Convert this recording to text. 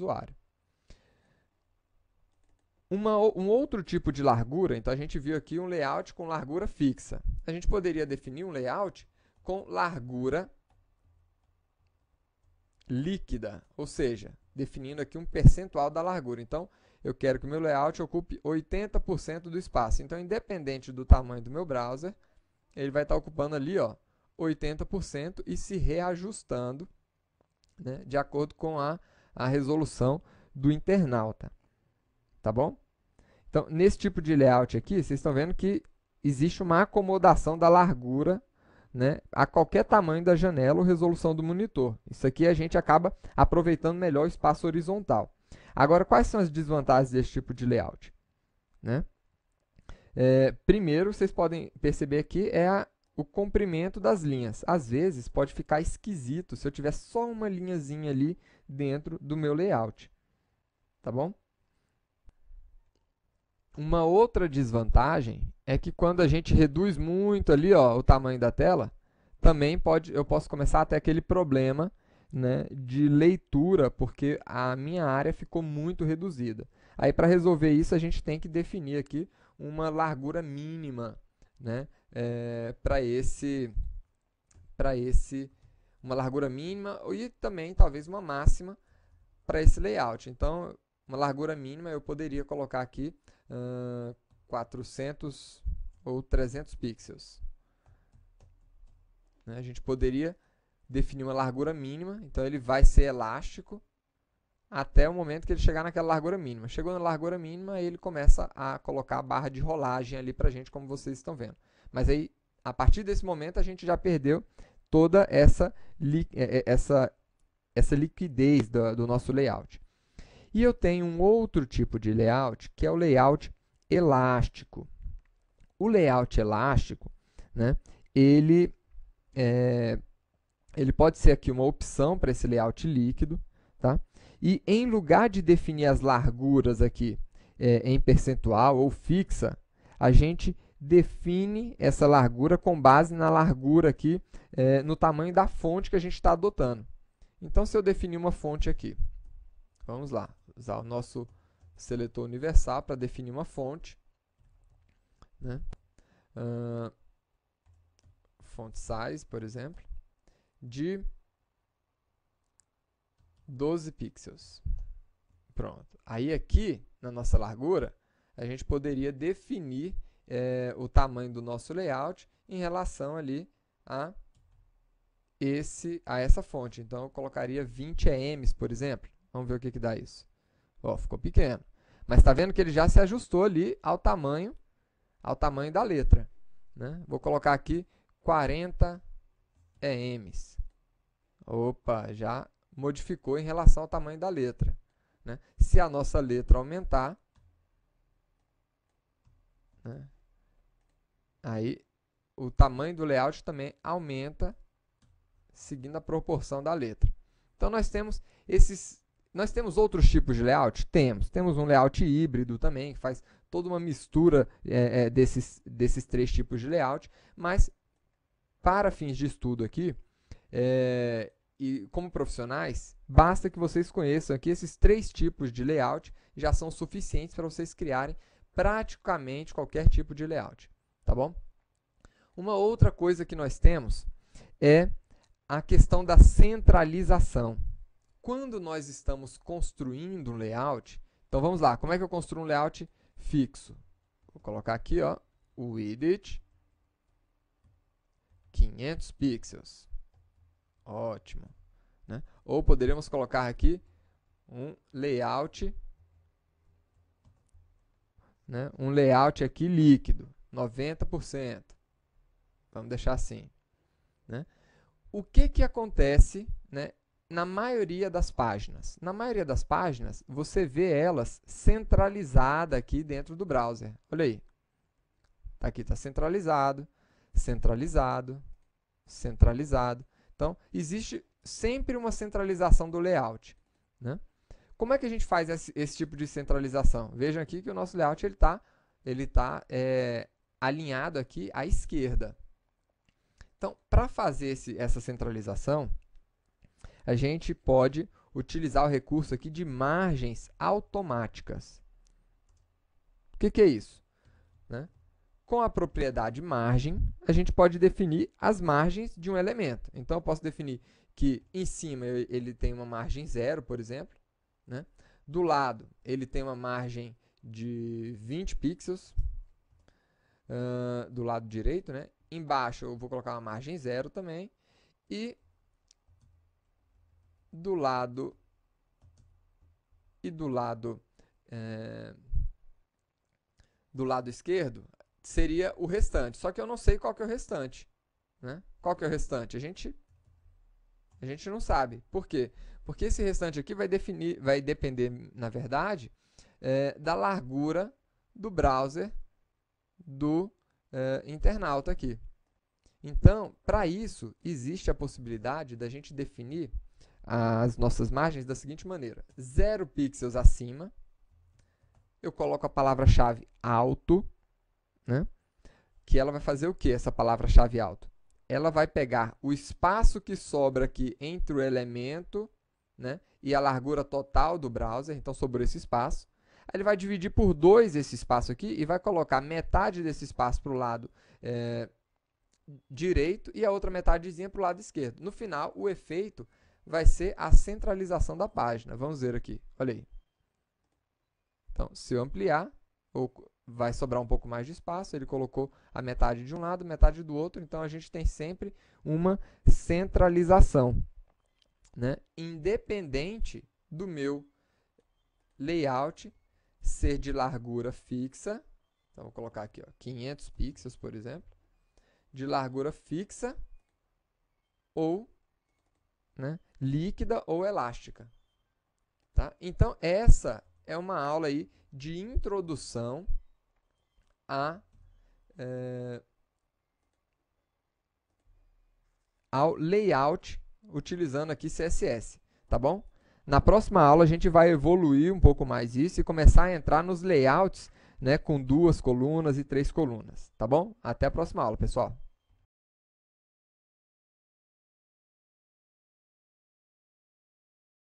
usuário. Um outro tipo de largura, então a gente viu aqui um layout com largura fixa. A gente poderia definir um layout com largura líquida, ou seja, definindo aqui um percentual da largura. Então, eu quero que o meu layout ocupe 80% do espaço. Então, independente do tamanho do meu browser, ele vai estar ocupando ali, ó, 80% e se reajustando, né, de acordo com a resolução do internauta. Tá bom? Então, nesse tipo de layout aqui, vocês estão vendo que existe uma acomodação da largura, né, a qualquer tamanho da janela ou resolução do monitor. Isso aqui a gente acaba aproveitando melhor o espaço horizontal. Agora, quais são as desvantagens desse tipo de layout? Né? Primeiro, vocês podem perceber aqui o comprimento das linhas. Às vezes, pode ficar esquisito se eu tiver só uma linhazinha ali dentro do meu layout. Tá bom? Uma outra desvantagem é que quando a gente reduz muito ali, ó, o tamanho da tela, também eu posso começar a ter aquele problema, né, de leitura, porque a minha área ficou muito reduzida. Aí, para resolver isso, a gente tem que definir aqui uma largura mínima, né, uma largura mínima e também talvez uma máxima para esse layout. Então, uma largura mínima eu poderia colocar aqui 400 ou 300 pixels. Né? A gente poderia definir uma largura mínima, então ele vai ser elástico até o momento que ele chegar naquela largura mínima. Chegou na largura mínima, ele começa a colocar a barra de rolagem ali para a gente, como vocês estão vendo. Mas aí, a partir desse momento, a gente já perdeu toda essa liquidez do nosso layout. E eu tenho um outro tipo de layout, que é o layout elástico. O layout elástico, né, ele pode ser aqui uma opção para esse layout líquido, tá? E em lugar de definir as larguras aqui em percentual ou fixa, a gente define essa largura com base na largura aqui, no tamanho da fonte que a gente está adotando. Então, se eu definir uma fonte aqui, vamos lá, usar o nosso seletor universal para definir uma fonte, né? Font size, por exemplo, de 12 pixels. Pronto. Aí aqui, na nossa largura, a gente poderia definir o tamanho do nosso layout em relação ali a essa fonte. Então, eu colocaria 20 EMs, por exemplo. Vamos ver o que dá isso. Ó, ficou pequeno. Mas está vendo que ele já se ajustou ali ao tamanho da letra. Né? Vou colocar aqui 40 EMs. Opa, já modificou em relação ao tamanho da letra. Né? Se a nossa letra aumentar, né, aí o tamanho do layout também aumenta seguindo a proporção da letra. Então, nós temos outros tipos de layout? Temos um layout híbrido também, que faz toda uma mistura desses três tipos de layout, mas para fins de estudo aqui, e como profissionais, basta que vocês conheçam aqui esses três tipos de layout, já são suficientes para vocês criarem praticamente qualquer tipo de layout, tá bom? Uma outra coisa que nós temos é a questão da centralização. Quando nós estamos construindo um layout, então vamos lá, como é que eu construo um layout fixo? Vou colocar aqui, ó, o width 500 pixels. Ótimo. Né? Ou poderíamos colocar aqui um layout, né? Um layout aqui líquido, 90%. Vamos deixar assim. Né? O que acontece, né, na maioria das páginas? Na maioria das páginas, você vê elas centralizadas aqui dentro do browser. Olha aí. Aqui está centralizado, centralizado, centralizado. Então, existe sempre uma centralização do layout. Né? Como é que a gente faz esse tipo de centralização? Vejam aqui que o nosso layout ele tá alinhado aqui à esquerda. Então, para fazer essa centralização, a gente pode utilizar o recurso aqui de margens automáticas. O que é isso? Né? Com a propriedade margem, a gente pode definir as margens de um elemento. Então, eu posso definir que em cima ele tem uma margem 0, por exemplo. Né? Do lado, ele tem uma margem de 20 pixels. Do lado direito, né? Embaixo eu vou colocar uma margem 0 também. E do lado esquerdo seria o restante. Só que eu não sei qual que é o restante. Né? Qual que é o restante? A gente não sabe. Por quê? Porque esse restante aqui vai depender, na verdade, da largura do browser do internauta aqui. Então, para isso, existe a possibilidade da gente definir as nossas margens da seguinte maneira. 0 pixels acima, eu coloco a palavra-chave alto, né? Que ela vai fazer o que, essa palavra-chave alto? Ela vai pegar o espaço que sobra aqui entre o elemento, né, e a largura total do browser, então sobrou esse espaço. Aí ele vai dividir por 2 esse espaço aqui e vai colocar metade desse espaço para o lado direito e a outra metadezinha para o lado esquerdo. No final, o efeito vai ser a centralização da página. Vamos ver aqui, olha aí. Então, se eu ampliar, vai sobrar um pouco mais de espaço, ele colocou a metade de um lado, metade do outro, então a gente tem sempre uma centralização, né? Independente do meu layout ser de largura fixa, então vou colocar aqui, ó, 500 pixels, por exemplo, de largura fixa ou, né, líquida ou elástica. Tá? Então, essa é uma aula aí de introdução ao layout utilizando aqui CSS, tá bom? Na próxima aula a gente vai evoluir um pouco mais isso e começar a entrar nos layouts, né, com 2 colunas e 3 colunas, tá bom? Até a próxima aula, pessoal.